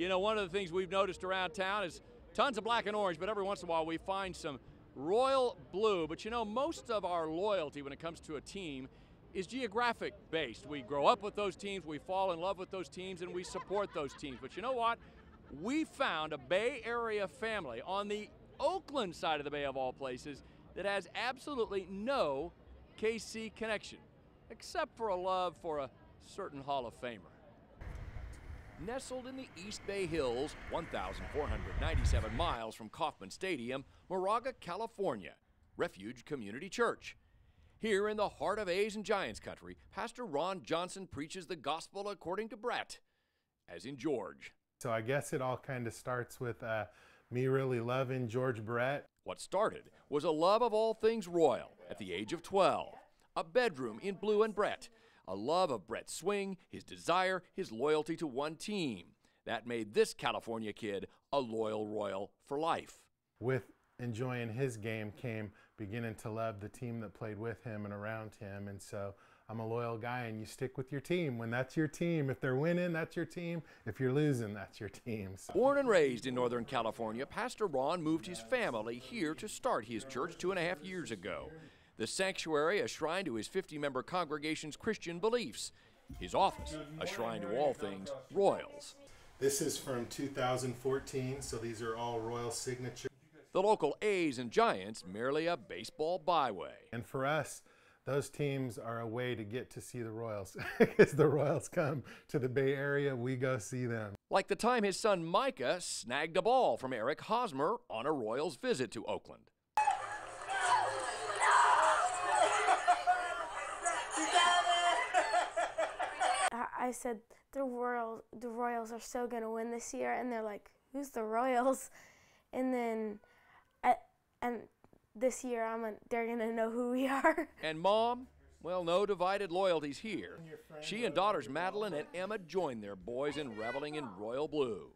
You know, one of the things we've noticed around town is tons of black and orange, but every once in a while we find some royal blue. But you know, most of our loyalty when it comes to a team is geographic based. We grow up with those teams, we fall in love with those teams, and we support those teams. But you know what? We found a Bay Area family on the Oakland side of the Bay of all places that has absolutely no KC connection, except for a love for a certain Hall of Famer. Nestled in the East Bay Hills, 1,497 miles from Kauffman Stadium, Moraga, California, Refuge Community Church. Here in the heart of A's and Giants country, Pastor Ron Johnson preaches the gospel according to Brett, as in George. So I guess it all kind of starts with me really loving George Brett. What started was a love of all things royal at the age of 12, a bedroom in blue and Brett, a love of Brett's swing, his desire, his loyalty to one team. That made this California kid a loyal royal for life. With enjoying his game came beginning to love the team that played with him and around him. And so I'm a loyal guy, and you stick with your team when that's your team. If they're winning, that's your team. If you're losing, that's your team. So. Born and raised in Northern California, Pastor Ron moved his family here to start his church 2.5 years ago. The sanctuary, a shrine to his 50-member congregation's Christian beliefs. His office, a shrine to all things Royals. This is from 2014, so these are all Royal signatures. The local A's and Giants merely a baseball byway. And for us, those teams are a way to get to see the Royals. As the Royals come to the Bay Area, we go see them. Like the time his son Micah snagged a ball from Eric Hosmer on a Royals visit to Oakland. I said, the Royals are so going to win this year. And they're like, who's the Royals? And then this year, they're going to know who we are. And Mom? Well, no divided loyalties here. She and daughters Madeline and Emma joined their boys in reveling in royal blue.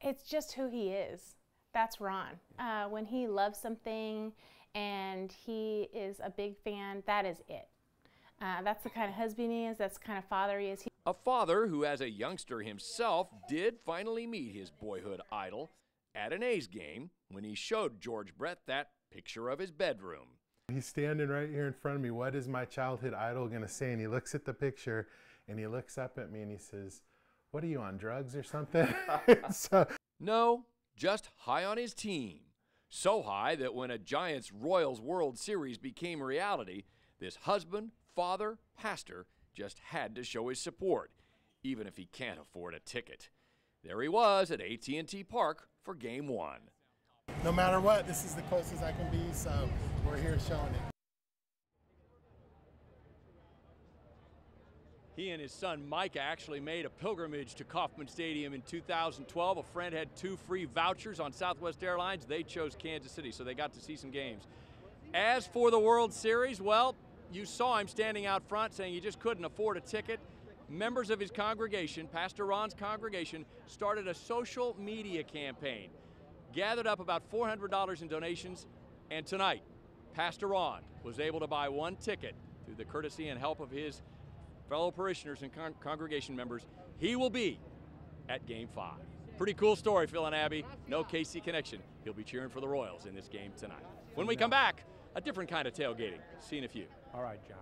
It's just who he is. That's Ron. When he loves something and he is a big fan, that is it. That's the kind of husband he is. That's the kind of father he is. A father who, as a youngster himself, did finally meet his boyhood idol at an A's game when he showed George Brett that picture of his bedroom. He's standing right here in front of me. What is my childhood idol going to say? And he looks at the picture and he looks up at me and he says, what are you, on drugs or something? No, just high on his team. So high that when a Giants Royals World Series became reality, this husband, father, pastor just had to show his support, even if he can't afford a ticket. There he was at AT&T Park for Game 1. No matter what, this is the closest I can be, so we're here showing it. He and his son Micah actually made a pilgrimage to Kauffman Stadium in 2012. A friend had 2 free vouchers on Southwest Airlines. They chose Kansas City, so they got to see some games. As for the World Series, well, you saw him standing out front saying he just couldn't afford a ticket. Members of his congregation, Pastor Ron's congregation, started a social media campaign, gathered up about $400 in donations, and tonight, Pastor Ron was able to buy 1 ticket through the courtesy and help of his fellow parishioners and congregation members. He will be at Game 5. Pretty cool story, Phil and Abby. No KC connection. He'll be cheering for the Royals in this game tonight. When we come back, a different kind of tailgating. See you in a few. All right, John.